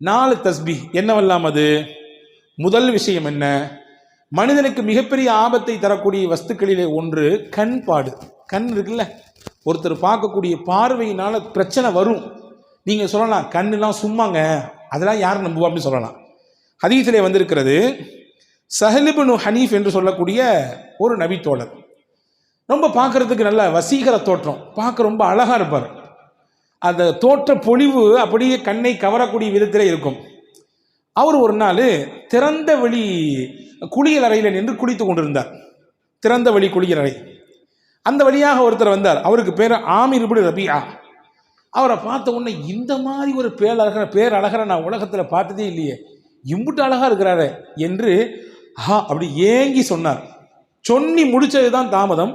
4 தஸ்பீஹ் என்னவெல்லாம் அது? முதல் விஷயம் என்ன? மனிதனுக்கு மிகப்பெரிய ஆபத்தை தரக்கூடிய வஸ்துக்களிலே ஒன்று கண் பாடு. கண் இருக்குல்ல, ஒருத்தர் பார்க்கக்கூடிய பார்வையினால பிரச்சனை வரும். நீங்கள் சொல்லலாம் கண்ணெலாம் சும்மாங்க, அதெல்லாம் யார் நம்புவா அப்படின்னு சொல்லலாம். ஹதீஸிலே வந்திருக்கிறது, சஹல் இப்னு ஹனீஃப் என்று சொல்லக்கூடிய ஒரு நபி தோழர், ரொம்ப பார்க்கறதுக்கு நல்ல வசீகர தோற்றம், பார்க்க ரொம்ப அழகாக இருப்பார். அந்த தோற்ற பொலிவு அப்படியே கண்ணை கவரக்கூடிய விதத்தில் இருக்கும். அவர் ஒரு நாள் திறந்த வெளி குளியல் அறையில் நின்று குளித்து கொண்டிருந்தார். திறந்த வெளி குளியல் அறை, அந்த வழியாக ஒருத்தர் வந்தார். அவருக்கு பேர் ஆமிர் இப்னு ரபியா. அவரை பார்த்த உடனே இந்த மாதிரி ஒரு பேரழகரை நான் உலகத்தில் பார்த்ததே இல்லையே, இம்புட்டு அழகாக இருக்கிறாரு என்று அப்படி ஏங்கி சொன்னார். சொன்னி முடிச்சது தான் தாமதம்.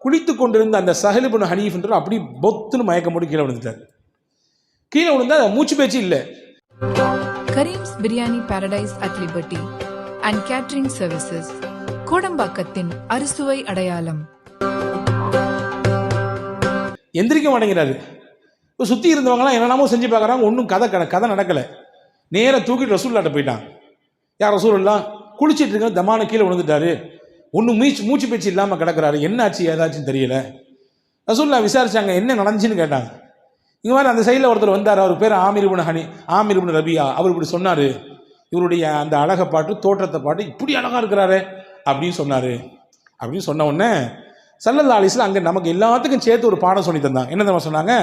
குளித்து கொண்டிருந்த அந்த சஹல் இப்னு ஹனீஃப் என்று அப்படி பொத்துன்னு மயக்கம் போட்டு கீழே விழுந்துட்டார். கீழே விழுந்தா மூச்சு பேச்சு இல்லை. Karim's biryani paradise at liberty and catering services, கோடம்பாக்கத்தின் அறுசுவை அடையாளம். எந்திரிக்க மாட்டேங்கிறாரு. இப்போ சுற்றி இருந்தவங்களாம் என்னென்னமோ செஞ்சு பார்க்குறாங்க, ஒன்றும் கதை நடக்கலை. நேராக தூக்கிட்டு ரசூல்லாட்ட போயிட்டான். யார் ரசூலுல்லாஹ், குளிச்சிட்டு இருக்க தமான கீழே விழுந்துட்டாரு, ஒன்றும் மூச்சு பேச்சு இல்லாமல் கிடக்கிறாரு, என்னாச்சு ஏதாச்சுன்னு தெரியல. ரசூலுல்லாஹ் விசாரிச்சாங்க, என்ன நடந்துச்சுன்னு கேட்டாங்க. இங்கே மாதிரி அந்த சைடில் ஒருத்தர் வந்தார், அவர் பேர் ஆமிர் இப்னு ரபியா. அவர் இப்படி சொன்னார், இவருடைய அந்த அழகை பாட்டு தோற்றத்தை பாட்டு இப்படி அழகாக இருக்கிறாரு அப்படின்னு சொன்னார். அப்படின்னு சொன்ன உடனே ஸல்லல்லாஹு அலைஹி வஸல்லம் அங்கே நமக்கு எல்லாத்துக்கும் சேர்த்து ஒரு பாடம் சொல்லி தந்தாங்க. என்ன தெரியுமா சொன்னாங்க?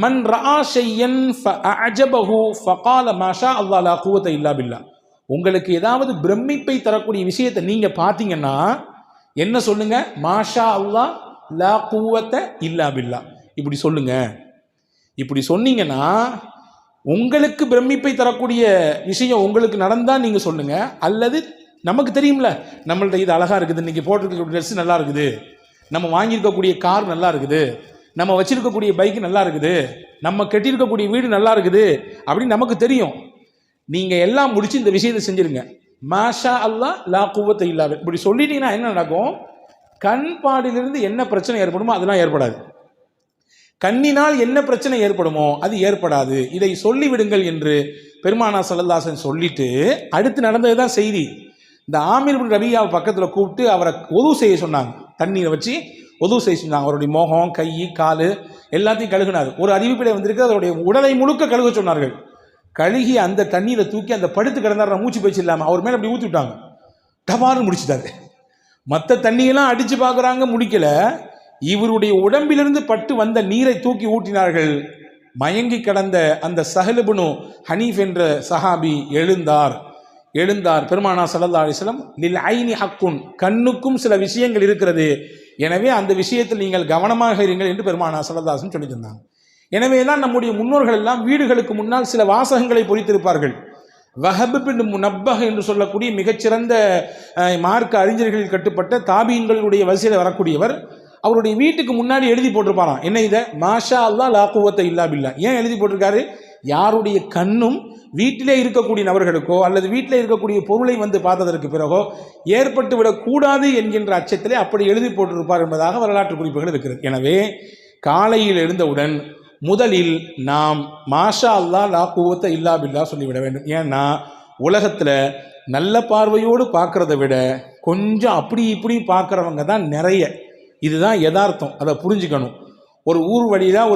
மன் ரஆ ஷையன் ஃபஅஜபஹு ஃபகால மா ஷா அல்லாஹ் லா குவத இல்லா பில்லாஹ். உங்களுக்கு ஏதாவது பிரமிப்பை தரக்கூடிய விஷயத்தை நீங்கள் பார்த்தீங்கன்னா என்ன சொல்லுங்க? மாஷா அல்லாஹ் லா குவத இல்லா பில்லாஹ், இப்படி சொல்லுங்க. இப்படி சொன்னீங்கன்னா உங்களுக்கு பிரமிப்பை தரக்கூடிய விஷயம் உங்களுக்கு நடந்தால் நீங்கள் சொல்லுங்க. அல்லது நமக்கு தெரியும்ல, நம்மள்ட்ட இது அழகாக இருக்குது, இன்றைக்கி போட்டிருக்கக்கூடிய ட்ரெஸ் நல்லா இருக்குது, நம்ம வாங்கியிருக்கக்கூடிய கார் நல்லா இருக்குது, நம்ம வச்சிருக்கக்கூடிய பைக்கு நல்லா இருக்குது, நம்ம கட்டியிருக்கக்கூடிய வீடு நல்லா இருக்குது அப்படின்னு நமக்கு தெரியும். நீங்கள் எல்லாம் முடிச்சு இந்த விஷயத்தை செஞ்சுருங்க. மாஷா அல்லாஹ் லா குவத்த இல்லா பில்லாஹ் இப்படி சொல்லிட்டீங்கன்னா என்ன நடக்கும்? கண் பாடிலிருந்து என்ன பிரச்சனை ஏற்படுமோ அதெல்லாம் ஏற்படாது. கண்ணினால் என்ன பிரச்சனை ஏற்படுமோ அது ஏற்படாது. இதை சொல்லிவிடுங்கள் என்று பெருமானா ஸல்லல்லாஹு அலைஹி வஸல்லம் சொல்லிட்டு அடுத்து நடந்தது தான் செய்தி. இந்த ஆமிர் இப்னு ரபியாவை பக்கத்தில் கூப்பிட்டு அவரை ஒது செய்ய சொன்னாங்க. தண்ணீரை வச்சு ஒது செய்ய சொன்னாங்க. அவருடைய முகம், கை, கால் எல்லாத்தையும் கழுகினார். ஒரு அறிவிப்பிலே வந்திருக்கு, அவருடைய உடலை முழுக்க கழுக சொன்னார்கள். கழுகி அந்த தண்ணீரை தூக்கி அந்த படுத்து கிடந்தார், மூச்சு பேச்சு இல்லாமல் அவர் மேலே அப்படி ஊற்றி விட்டாங்க. டபார்னு முடிச்சுட்டாரு. மற்ற தண்ணியெல்லாம் அடித்து பார்க்குறாங்க, முடிக்கல. இவருடைய உடம்பிலிருந்து பட்டு வந்த நீரை தூக்கி ஊற்றினார்கள். மயங்கி கிடந்த அந்த சஹல் இப்னு ஹனீஃப் என்ற சஹாபி எழுந்தார். பெருமானா ஸல்லல்லாஹு அலைஹி வஸல்லம் லில் ஐனி ஹக்குன், கண்ணுக்கும் சில விஷயங்கள் இருக்கிறது, எனவே அந்த விஷயத்தில் நீங்கள் கவனமாக இருங்கள் என்று பெருமானா ஸல்லல்லாஹு அலைஹி வஸல்லம் சொல்லி தந்தாங்க. எனவே தான் நம்முடைய முன்னோர்கள் எல்லாம் வீடுகளுக்கு முன்னால் சில வாசகங்களை பொறித்திருப்பார்கள். வஹப் பின் முனப்பஹ் என்று சொல்லக்கூடிய மிகச்சிறந்த மார்க்க அறிஞர்களில் கட்டுப்பட்ட தாபீன்களுடைய வரிசையில் வரக்கூடியவர், அவருடைய வீட்டுக்கு முன்னாடி எழுதி போட்டிருப்பாராம். என்ன இதை? மாஷா அல்லாஹ் லா குவத்த இல்லா பில்லாஹ். ஏன் எழுதி போட்டிருக்காரு? யாருடைய கண்ணும் வீட்டிலே இருக்கக்கூடிய நபர்களுக்கோ அல்லது வீட்டிலே இருக்கக்கூடிய பொருளை வந்து பார்த்ததற்கு பிறகோ ஏற்பட்டு விடக்கூடாது என்கின்ற அச்சத்திலே அப்படி எழுதி போட்டிருப்பார் என்பதாக வரலாற்று குறிப்புகள் இருக்கிறது. எனவே காலையில் எழுந்தவுடன் முதலில் நாம் மாஷா அல்லாஹ் லா குவத்த இல்லா பில்லாஹ் சொல்லிவிட வேண்டும். ஏன்னா உலகத்தில் நல்ல பார்வையோடு பார்க்குறத விட கொஞ்சம் அப்படி இப்படி பார்க்குறவங்க தான் நிறைய. இதுதான் யதார்த்தம், அதை புரிஞ்சுக்கணும். ஒரு ஊர் வழியில்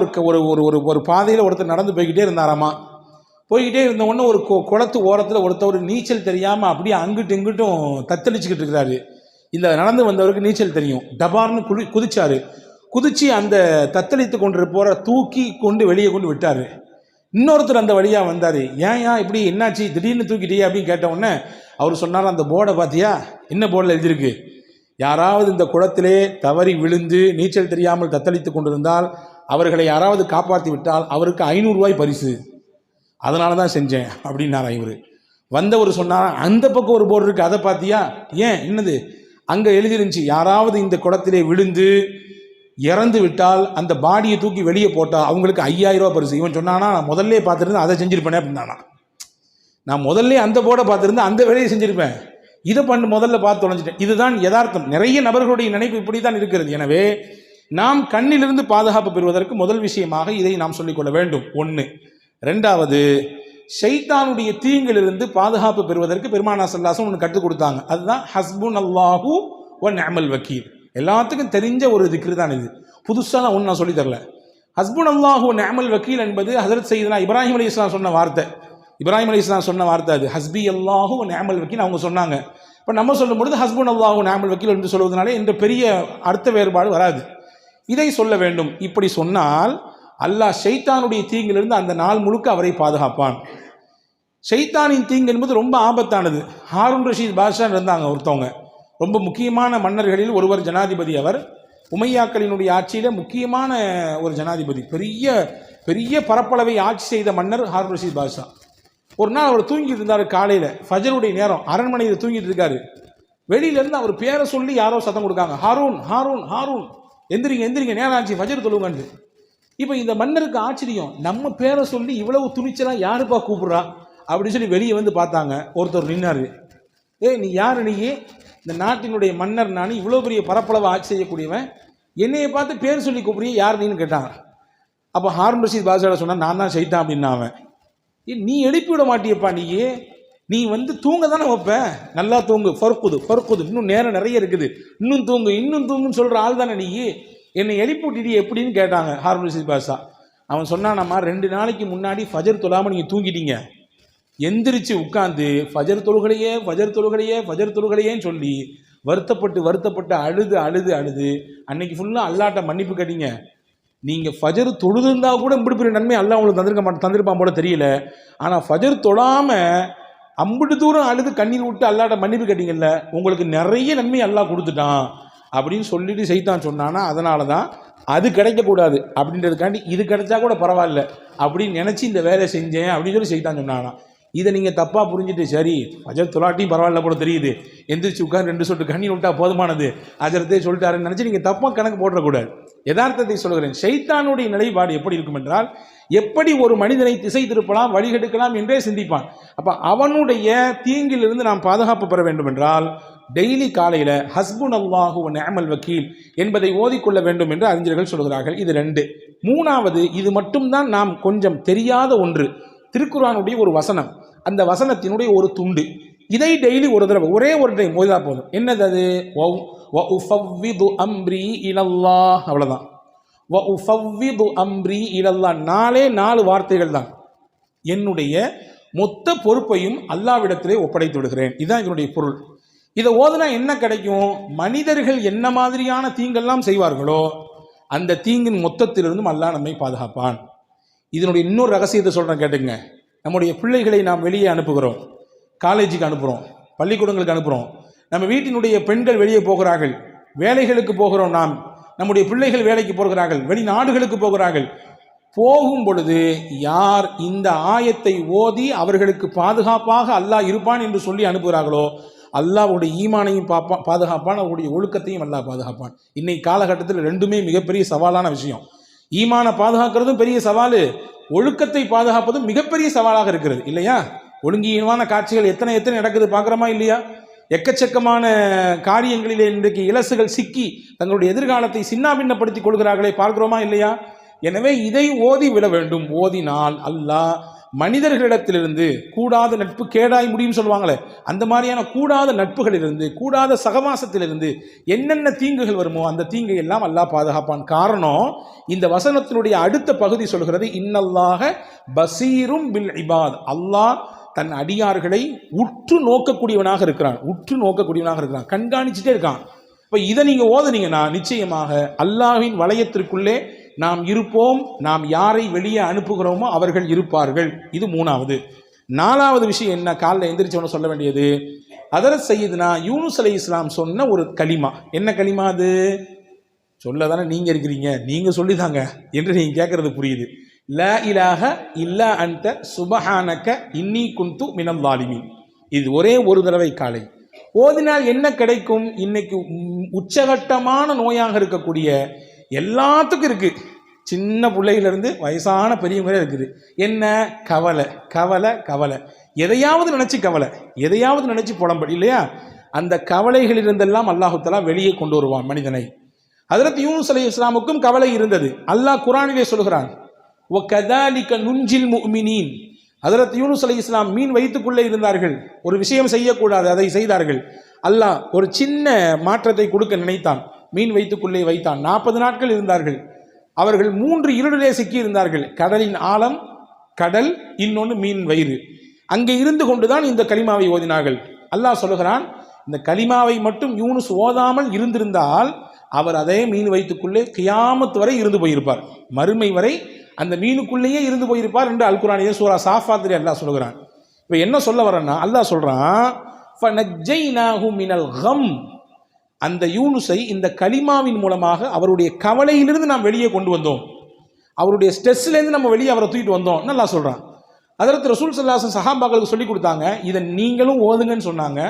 ஒரு பாதையில் ஒருத்தர் நடந்து போய்கிட்டே இருந்தாராமா. போய்கிட்டே இருந்த உடனே ஒரு குளத்து ஓரத்தில் ஒருத்தர் நீச்சல் தெரியாமல் அப்படியே அங்கிட்டு இங்கிட்டும் தத்தளிச்சுக்கிட்டு இருக்கிறாரு. இந்த நடந்து வந்தவருக்கு நீச்சல் தெரியும். டபார்னு குதிச்சாரு. குதிச்சு அந்த தத்தளித்து கொண்டு போகிற தூக்கி கொண்டு வெளியே கொண்டு விட்டார். இன்னொருத்தர் அந்த வழியாக வந்தார். ஏன் இப்படி என்னாச்சு, திடீர்னு தூக்கிட்டியே அப்படின்னு கேட்ட உடனே அவர் சொன்னார், அந்த போர்டை பார்த்தியா, என்ன போர்டில் எழுதியிருக்கு? யாராவது இந்த குளத்திலே தவறி விழுந்து நீச்சல் தெரியாமல் தத்தளித்து கொண்டிருந்தால் அவர்களை யாராவது காப்பாற்றி விட்டால் அவருக்கு 500 ரூபாய் பரிசு, அதனால தான் செஞ்சேன் அப்படின்னாரா இவர். வந்தவர் சொன்னார், அந்த பக்கம் ஒரு போர்டு இருக்குது, அதை பார்த்தியா? ஏன், என்னது? அங்கே எழுதிருந்துச்சு, யாராவது இந்த குளத்திலே விழுந்து இறந்து விட்டால் அந்த பாடியை தூக்கி வெளியே போட்டால் அவங்களுக்கு 5000 ரூபா பரிசு. இவன் சொன்னானா, நான் முதல்ல பார்த்துருந்தேன் அதை செஞ்சுருப்பேனே அப்படின்னானா. நான் முதல்ல அந்த போர்டை பார்த்துருந்தேன், அந்த வேலையை செஞ்சுருப்பேன், இதை முதல்ல பார்த்து தொலைஞ்சிட்டேன். இதுதான் யதார்த்தம். நிறைய நபர்களுடைய நினைப்பு இப்படி தான் இருக்கிறது. எனவே நாம் கண்ணிலிருந்து பாதுகாப்பு பெறுவதற்கு முதல் விஷயமாக இதை நாம் சொல்லிக்கொள்ள வேண்டும். 1. 2வது, ஷைத்தானுடைய தீங்கிலிருந்து பாதுகாப்பு பெறுவதற்கு பெருமானா ஸல்லல்லாஹு ஒன்று கற்றுக் கொடுத்தாங்க. அதுதான் ஹஸ்புன் அல்லாஹு வ நிஅமல் வக்கீல். எல்லாத்துக்கும் தெரிஞ்ச ஒரு திக்ரு தான் இது, புதுசாக ஒன்று நான் சொல்லி தரல. ஹஸ்புன் அல்லாஹு வ நிஅமல் வக்கீல் என்பது ஹஜ்ரத் சையதுனா இப்ராஹிம் அலைஹிஸ்ஸலாம் சொன்ன வார்த்தை. இப்ராஹிம் அலைஹிஸ்ஸலாம் சொன்ன வார்த்தை அது, ஹஸ்பி அல்லாஹு வ நிஅமல் வக்கீல் அவங்க சொன்னாங்க. இப்போ நம்ம சொல்லும் பொழுது ஹஸ்புன் அல்லாஹு வ நிஅமல் வக்கீல் என்று சொல்வதனாலே இந்த பெரிய அர்த்த வேறுபாடு வராது. இதை சொல்ல வேண்டும். இப்படி சொன்னால் அல்லாஹ் ஷைத்தானுடைய தீங்கிலிருந்து அந்த நாள் முழுக்க அவரை பாதுகாப்பான். ஷைத்தானின் தீங்கு என்பது ரொம்ப ஆபத்தானது. ஹாரூன் ரஷீத் பாஷா இருந்தாங்க ஒருத்தவங்க, ரொம்ப முக்கியமான மன்னர்களில் ஒருவர், ஜனாதிபதி. அவர் உமையாக்களினுடைய ஆட்சியில் முக்கியமான ஒரு ஜனாதிபதி, பெரிய பெரிய பரப்பளவை ஆட்சி செய்த மன்னர் ஹாரூன் ரஷீத் பாஷா. ஒரு நாள் அவர் தூங்கிட்டு இருந்தார், காலையில் ஃபஜருடைய நேரம், அரண்மனையில் தூங்கிட்டு இருக்காரு. வெளியிலேருந்து அவர் பேரை சொல்லி யாரோ சத்தம் கொடுக்காங்க, ஹாரூன் ஹாரூன் ஹாரூன், எந்திரிங்க எந்திரிங்க, நேரம் ஆச்சு, ஃபஜர் தொழுவுங்கன்னு. இப்போ இந்த மன்னருக்கு ஆச்சரியம், நம்ம பேரை சொல்லி இவ்வளவு துணிச்சலாக யாருப்பா கூப்பிட்றா அப்படின்னு சொல்லி வெளியே வந்து பார்த்தாங்க. ஒருத்தர் நின்னாரு, நீ யார்? நீயே இந்த நாட்டினுடைய மன்னர், நான் இவ்வளோ பெரிய பரப்பளவை ஆட்சி செய்யக்கூடியவன், என்னையை பார்த்து பேர் சொல்லி கூப்பிடுறிய, யார் நீன்னு கேட்டாங்க. அப்போ ஹாரூன் ரஷீத் பாஷா சொன்னால், நான் தான் ஷைத்தான் அப்படின்னா. அவன், நீ எழுப்பி விட மாட்டியப்பா, நீ வந்து தூங்க தானே வைப்ப, நல்லா தூங்கு, ஃபர்குது, இன்னும் நேரம் நிறைய இருக்குது, இன்னும் தூங்குன்னு சொல்கிற ஆள் தானே நீ, என்னை எழுப்பி விட்டுட்டு எப்படின்னு கேட்டாங்க ஹாரூன் ரஷீத் பாஷா. அவன் சொன்னானம்மா, 2 நாளைக்கு முன்னாடி ஃபஜர் தொழாமல் நீங்கள் தூங்கிட்டீங்க, எந்திரிச்சு உட்காந்து ஃபஜர் தொழுகலையேன்னு சொல்லி வருத்தப்பட்டு அழுது அன்னைக்கு ஃபுல்லாக அல்லாட்ட மன்னிப்பு கேட்டீங்க. நீங்கள் ஃபஜர் தொழுதுருந்தா கூட இப்படி பெரிய நன்மை அல்லாஹ் உங்களுக்கு தந்திருப்பான் போல தெரியல. ஆனால் ஃபஜர் தொழாமல் அம்புட்டு தூரம் அழுது கண்ணீர் விட்டு அல்லாட்ட மன்னிப்பு கேட்டீங்கல்ல, உங்களுக்கு நிறைய நன்மை அல்லாஹ் கொடுத்துட்டான் அப்படின்னு சொல்லிட்டு ஷைத்தான் சொன்னானா. அதனால தான் அது கிடைக்கக்கூடாது அப்படின்றதுக்காண்டி இது கிடைச்சா கூட பரவாயில்ல அப்படின்னு நினச்சி இந்த வேலையை செஞ்சேன் அப்படின்னு சொல்லி ஷைத்தான் சொன்னானா. இதை நீங்கள் தப்பாக புரிஞ்சுட்டு, சரி ஃபஜர் தொழாட்டியும் பரவாயில்ல போல தெரியுது, எந்திரிச்சு உட்காந்து 2 சொட்டு கண்ணீர் விட்டா போதுமானது, அஜரத்தே சொல்லிட்டாருன்னு நினச்சி நீங்கள் தப்பாக கணக்கு போடக்கூடாது. யதார்த்தத்தை சொல்கிறேன். ஷைத்தானுடைய நிலைப்பாடு எப்படி இருக்கும் என்றால், எப்படி ஒரு மனிதனை திசை திருப்பலாம், வழிகெடுக்கலாம் என்றே சிந்திப்பான். அப்போ அவனுடைய தீங்கிலிருந்து நாம் பாதுகாப்பு பெற வேண்டும் என்றால் டெய்லி காலையில் ஹஸ்புன் அல்லாஹு வ நிஅமல் வக்கீல் என்பதை ஓதிக்கொள்ள வேண்டும் என்று அறிஞர்கள் சொல்கிறார்கள். இது 2. 3வது, இது மட்டும்தான் நாம் கொஞ்சம் தெரியாத ஒன்று, திருக்குர்ஆனுடைய ஒரு வசனம், அந்த வசனத்தினுடைய ஒரு துண்டு. இதை டெய்லி ஒரு தடவை, ஒரே ஒரு டைம் ஓதினா போதும். என்னது அது? வ உஃபவ்விது அம்ரி இலல்லாஹ், அவ்வளோதான். வ உஃபவ்விது அம்ரி இலல்லாஹ், 4 வார்த்தைகள் தான். என்னுடைய மொத்த பொறுப்பையும் அல்லாஹ்விடத்திலே ஒப்படைத்து விடுகிறேன். இதுதான் இதனுடைய பொருள். இதை ஓதுனா என்ன கிடைக்கும்? மனிதர்கள் என்ன மாதிரியான தீங்கெல்லாம் செய்வார்களோ அந்த தீங்கின் மொத்தத்திலிருந்தும் அல்லாஹ் நம்மை பாதுகாப்பான். இதனுடைய இன்னொரு ரகசியத்தை சொல்கிறேன் கேட்டுங்க. நம்முடைய பிள்ளைகளை நாம் வெளியே அனுப்புகிறோம், காலேஜுக்கு அனுப்புகிறோம், பள்ளிக்கூடங்களுக்கு அனுப்புகிறோம். நம்ம வீட்டினுடைய பெண்கள் வெளியே போகிறார்கள், வேலைகளுக்கு போகிறோம். நம்முடைய பிள்ளைகள் வேலைக்கு போகிறார்கள், வெளிநாடுகளுக்கு போகிறார்கள். போகும் பொழுது யார் இந்த ஆயத்தை ஓதி அவர்களுக்கு பாதுகாப்பாக அல்லாஹ் இருப்பான் என்று சொல்லி அனுப்புகிறார்களோ, அல்லாஹ்வுடைய ஈமானையும் பாதுகாப்பான், அவருடைய ஒழுக்கத்தையும் அல்லாஹ் பாதுகாப்பான். இன்னைக்கு காலகட்டத்தில் 2மே மிகப்பெரிய சவாலான விஷயம். ஈமானை பாதுகாக்கிறதும் பெரிய சவால், ஒழுக்கத்தை பாதுகாப்பதும் மிகப்பெரிய சவாலாக இருக்கிறது இல்லையா? ஒழுங்கீனமான காட்சிகள் எத்தனை நடக்குது பார்க்குறோமா இல்லையா? எக்கச்சக்கமான காரியங்களிலே இன்றைக்கு இலசுகள் சிக்கி தங்களுடைய எதிர்காலத்தை சின்னாபின்னப்படுத்திக் கொள்கிறார்களே, பார்க்கிறோமா இல்லையா? எனவே இதை ஓதி விட வேண்டும். ஓதினால் அல்லாஹ் மனிதர்களிடத்திலிருந்து கூடாத நட்பு கேடாய் முடியும் சொல்லுவாங்களே, அந்த மாதிரியான கூடாத நட்புகளிலிருந்து, கூடாத சகவாசத்திலிருந்து என்னென்ன தீங்குகள் வருமோ அந்த தீங்கை எல்லாம் அல்லாஹ் பாதுகாப்பான். காரணம், இந்த வசனத்தினுடைய அடுத்த பகுதி சொல்கிறது, இன்னல்லாஹ பசீரும் பில் இபாத், அல்லாஹ் தன் அடியார்களை உற்று நோக்கக்கூடியவனாக இருக்கிறான், கண்காணிச்சுட்டே இருக்கான். இப்போ இதை நீங்கள் ஓதுனீங்கன்னா நிச்சயமாக அல்லாஹ்வின் வளையத்திற்குள்ளே நாம் இருப்போம். நாம் யாரை வெளியே அனுப்புகிறோமோ அவர்கள் இருப்பார்கள். இது 3வது. 4வது விஷயம் என்ன? காலைல எந்திரிச்சவன சொல்ல வேண்டியது, ஹதரத் சையதுனா யூனுஸ் அலைஹிஸ்ஸலாம் சொன்ன ஒரு கலிமா. என்ன கலிமா அது? சொல்ல தானே நீங்கள் இருக்கிறீங்க, நீங்கள் சொல்லிதாங்க என்று நீங்கள் கேட்கறது புரியுது. லா இலாஹ இல்லா அன்த சுபஹானக இன்னி குன்து மினல் ஸாலிமீன். இது ஒரே ஒரு தடவை காலை ஓதினால் என்ன கிடைக்கும்? இன்னைக்கு உச்சகட்டமான நோயாக இருக்கக்கூடிய எல்லாத்துக்கும் இருக்குது, சின்ன பிள்ளையிலிருந்து வயசான பெரியவங்களே இருக்குது. என்ன? கவலை கவலை கவலை, எதையாவது நினச்சி கவலை, எதையாவது நினச்சி புலம்படி இல்லையா? அந்த கவலைகளிலிருந்தெல்லாம் அல்லாஹு தஆலா வெளியே கொண்டு வருவான் மனிதனை. ஹஜ்ரத் யூனுஸ் அலைஹிஸ்ஸலாமுக்கும் கவலை இருந்தது. அல்லாஹ் குர்ஆனிலே சொல்கிறான், வகதாலிக நுஞ்சில் முஃமினீன், ஹஜ்ரத் யூனுஸ் அலைஹிஸ்ஸலாம் மீன் வயிற்றுக்குள்ளே இருந்தார்கள், ஒரு விஷயம் செய்யக்கூடாது, அதை செய்தார்கள். அல்லாஹ் ஒரு சின்ன மாற்றத்தை கொடுக்க நினைத்தான், மீன் வயிற்றுக்குள்ளே வைத்தான். 40 நாட்கள் இருந்தார்கள். அவர்கள் 3 இருளிலே சிக்கி இருந்தார்கள். கடலின் ஆழம், கடல், இன்னொன்று மீன் வயிறு. அங்கே இருந்து கொண்டுதான் இந்த கலிமாவை ஓதினார்கள். அல்லாஹ் சொல்லுகிறான், இந்த கலிமாவை மட்டும் யூனுஸ் ஓதாமல் இருந்திருந்தால் அவர் அதே மீன் வயிற்றுக்குள்ளே கியாமத் வரை இருந்து போயிருப்பார், மறுமை வரை அந்த மீனுக்குள்ளேயே இருந்து போயிருப்பார் என்று அல் குர்ஆனிலே சூரா சாஃபாத்திலே அல்லாஹ் சொல்லுகிறான். இப்போ என்ன சொல்ல வரேன்னா, அல்லாஹ் சொல்றான், ஃபனஜ்ஜைனாஹு மினல் கம், அந்த யூனுஸை இந்த கலிமாவின் மூலமாக அவருடைய கவலையிலிருந்து நாம் வெளியே கொண்டு வந்தோம், அவருடைய ஸ்ட்ரெஸ்லேருந்து நம்ம வெளியே அவரை தூக்கிட்டு வந்தோம் நல்லா சொல்றான். ஹஜ்ரத் ரசூல் ஸல்லல்லாஹு அலைஹி வஸல்லம் சஹாபாக்களுக்கு சொல்லி கொடுத்தாங்க, இதை நீங்களும் ஓதுங்கன்னு சொன்னாங்க.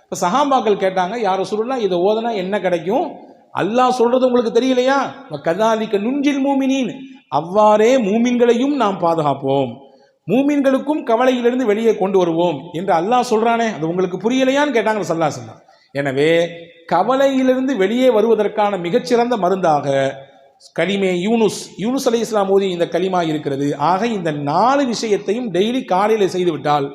இப்போ சஹாபாக்கள் கேட்டாங்க, யார் ரசூலுல்லாஹ் இதை ஓதுனா என்ன கிடைக்கும்? அல்லாஹ் சொல்றது உங்களுக்கு தெரியலையா? கதாலிக நுஞ்சில் மூமினீன், அவ்வாறே மூமின்களையும் நாம் பாதுகாப்போம், மூமின்களுக்கும் கவலையிலிருந்து வெளியே கொண்டு வருவோம் என்று அல்லாஹ் சொல்றானே, அது உங்களுக்கு புரியலையான்னு கேட்டாங்க ஸல்லல்லாஹு அலைஹி வஸல்லம். எனவே கவலையிலிருந்து வெளியே வருவதற்கான மிகச்சிறந்த மருந்தாக கலிமே யூனுஸ் அலைஹிஸ்ஸலாம் ஓதி இந்த கலிமா இருக்கிறது. ஆக இந்த 4 விஷயத்தையும் டெய்லி காலையில் செய்துவிட்டால்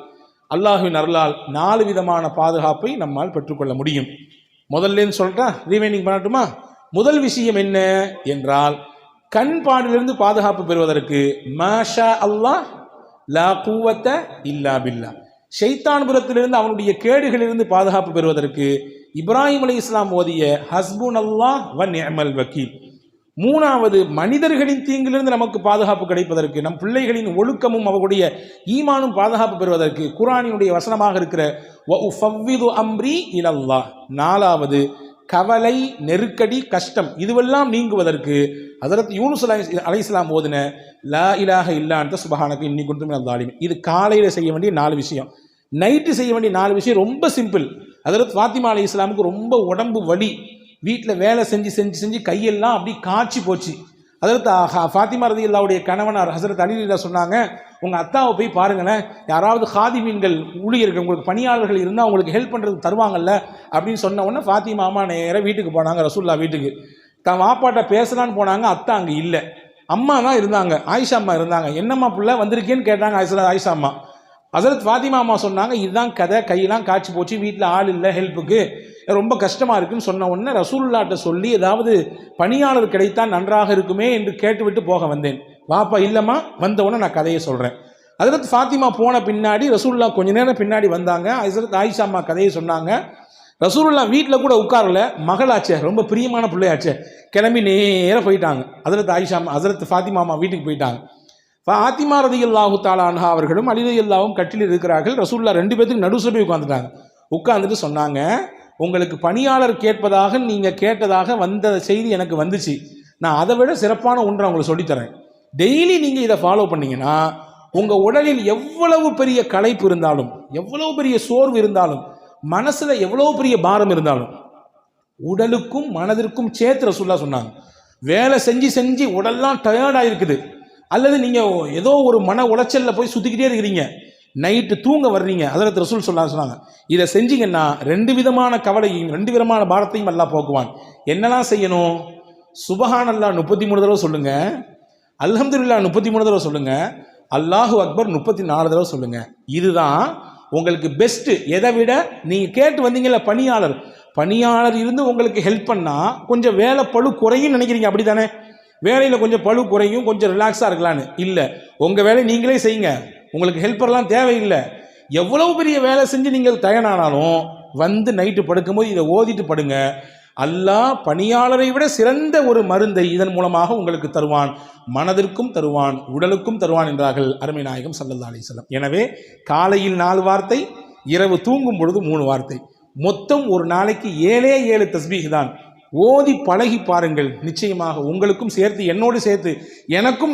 அல்லாஹ்வின் அருளால் 4 விதமான பாதுகாப்பை நம்மால் பெற்றுக்கொள்ள முடியும். முதல்ல சொல்றா, ரீவைண்டிங் பண்ணட்டுமா? முதல் விஷயம் என்ன என்றால், கண் பாடிலிருந்து பாதுகாப்பு பெறுவதற்கு மாஷா அல்லாஹ் லா குவத்த இல்லா பில்லா, ஷைத்தான் புறத்திலிருந்து அவனுடைய கேடுகளிலிருந்து பாதுகாப்பு பெறுவதற்கு இப்ராஹிம் அலைஹிஸ்ஸலாம் ஓதிய ஹஸ்புன் அல்லாஹ் வ நிஅமல் வக்கீல். மூணாவது, மனிதர்களின் தீங்கிலிருந்து நமக்கு பாதுகாப்பு கிடைப்பதற்கு, நம் பிள்ளைகளின் ஒழுக்கமும் அவர்களுடைய ஈமானும் பாதுகாப்பு பெறுவதற்கு குர்ஆனினுடைய வசனமாக இருக்கிற வ உஃபவ்விது அம்ரி இலல்லாஹ். நாலாவது, கவலை, நெருக்கடி, கஷ்டம் இதுவெல்லாம் நீங்குவதற்கு ஹஜ்ரத் யூனுஸ் அலைஹிஸ்ஸலாம் ஓதின லா இலாஹ இல்லா அன்த சுப்ஹானக இன்னி குன்து மினல் ஸாலிமீன். இது காலையில் செய்ய வேண்டிய 4 விஷயம். நைட்டு செய்ய வேண்டிய 4 விஷயம் ரொம்ப சிம்பிள். ஹஜ்ரத் ஃபாத்திமா அலைஹிஸ்ஸலாமுக்கு ரொம்ப உடம்பு வலி, வீட்டில் வேலை செஞ்சு செஞ்சு செஞ்சு கையெல்லாம் அப்படி காய்ச்சி போச்சு. ஹஜ்ரத் ஃபாத்திமா ரலியல்லாஹுடைய கணவனார் ஹஜ்ரத் அலி ரலியல்லாஹு சொன்னாங்க, உங்கள் அத்தாவை போய் பாருங்களேன், யாராவது ஹாதிமீன்கள் ஊழியர்கள் உங்களுக்கு பணியாளர்கள் இருந்தால் உங்களுக்கு ஹெல்ப் பண்ணுறதுக்கு தருவாங்கல்ல அப்படின்னு சொன்ன உடனே ஃபாத்திமா அம்மா நேராக வீட்டுக்கு போனாங்க, ரசூலுல்லாஹ் வீட்டுக்கு. தான் வாப்பாட்ட பேசலான்னு போனாங்க, அத்தா அங்கே இல்லை, அம்மா தான் இருந்தாங்க, ஆயிஷா அம்மா இருந்தாங்க. என்னம்மா புள்ள வந்திருக்கேன்னு கேட்டாங்க ஆயிஷா அம்மா. ஹஜ்ரத் ஃபாத்திமா அம்மா சொன்னாங்க, இதுதான் கதை, கையெல்லாம் காய்ச்சி போச்சு, வீட்டில் ஆள் இல்லை ஹெல்ப்புக்கு, ரொம்ப கஷ்டமாக இருக்குன்னு சொன்ன உடனே ரசூலுல்லாஹ்ட்ட சொல்லி ஏதாவது பணியாளர் கிடைத்தால் நன்றாக இருக்குமே என்று கேட்டுவிட்டு போக வந்தேன். வாப்பா இல்லைம்மா, வந்த உடனே நான் கதையை சொல்கிறேன். ஹஜ்ரத் ஃபாத்திமா போன பின்னாடி ரசூலுல்லாஹ் கொஞ்ச நேரம் பின்னாடி வந்தாங்க. ஹஜ்ரத் ஆயிஷா அம்மா கதையை சொன்னாங்க. ரசூலுல்லாஹ் வீட்டில் கூட உட்காரல, மகளாச்சே, ரொம்ப பிரியமான பிள்ளையாச்சே, கிளம்பி நேராக போயிட்டாங்க. ஹஜ்ரத் ஃபாத்திமா அம்மா வீட்டுக்கு போயிட்டாங்க. ஃபாத்திமா ரலியல்லாஹு தஆலா அன்ஹா அவர்களும் அலி ரலியல்லாஹும் கட்டிலில் இருக்கிறார்கள். ரசூலுல்லாஹ் 2 பேத்துக்கு நடுசுல போய் உட்காந்துட்டாங்க. உட்காந்துட்டு சொன்னாங்க, உங்களுக்கு பணியாளர் கேட்பதாக நீங்கள் கேட்டதாக வந்த செய்தி எனக்கு வந்துச்சு, நான் அதை விட சிறப்பான ஒன்றை உங்களுக்கு சொல்லித்தரேன். டெய்லி நீங்கள் இதை ஃபாலோ பண்ணீங்கன்னா உங்கள் உடலில் எவ்வளவு பெரிய களைப்பு இருந்தாலும், எவ்வளவு பெரிய சோர்வு இருந்தாலும், மனசில் எவ்வளவு பெரிய பாரம் இருந்தாலும், உடலுக்கும் மனதிற்கும் சேர்த்து ரசூலுல்லாஹ் சொன்னாங்க. வேலை செஞ்சு செஞ்சு உடல்லாம் டயர்டாக இருக்குது, அல்லது நீங்கள் ஏதோ ஒரு மன உளைச்சலில் போய் சுற்றிக்கிட்டே இருக்கிறீங்க, நைட்டு தூங்க வர்றீங்க, ஹஜ்ரத் ரசூல் சொன்னாங்க, இதை செஞ்சீங்கன்னா 2 விதமான கவலையும் 2 விதமான பாரத்தையும் அல்லாஹ் போக்குவான். என்னெல்லாம் செய்யணும்? சுபஹானல்லாஹ் 33 தடவை சொல்லுங்க, அல்ஹம்துலில்லாஹ் 33 தடவை சொல்லுங்க, அல்லாஹு அக்பர் 34 தடவை சொல்லுங்க. இதுதான் உங்களுக்கு பெஸ்ட்டு. எதை விட நீங்கள் கேட்டு வந்தீங்கல்ல பணியாளர் இருந்து உங்களுக்கு ஹெல்ப் பண்ணால் கொஞ்சம் வேலை பளு குறையும் நினைக்கிறீங்க, அப்படி தானே? வேலையில் கொஞ்சம் பளு குறையும், கொஞ்சம் ரிலாக்ஸாக இருக்கலான்னு. இல்லை, உங்கள் வேலையை நீங்களே செய்யுங்க, உங்களுக்கு ஹெல்ப்பர்லாம் தேவையில்லை. எவ்வளவு பெரிய வேலை செஞ்சு நீங்கள் தயாரானாலும் வந்து நைட்டு படுக்கும்போது இதை ஓதிட்டு படுங்க. அல்லாஹ் பணியாளரை விட சிறந்த ஒரு மருந்தை இதன் மூலமாக உங்களுக்கு தருவான், மனதிற்கும் தருவான், உடலுக்கும் தருவான் என்றார்கள் அருமை நாயகம் ஸல்லல்லாஹு அலைஹி வஸல்லம். எனவே காலையில் 4 வார்த்தை, இரவு தூங்கும் பொழுது 3 வார்த்தை, மொத்தம் ஒரு நாளைக்கு 7 தஸ்பீஹ் தான். ஓதி பழகி பாருங்கள், நிச்சயமாக உங்களுக்கும் சேர்த்து என்னோடு சேர்த்து எனக்கும்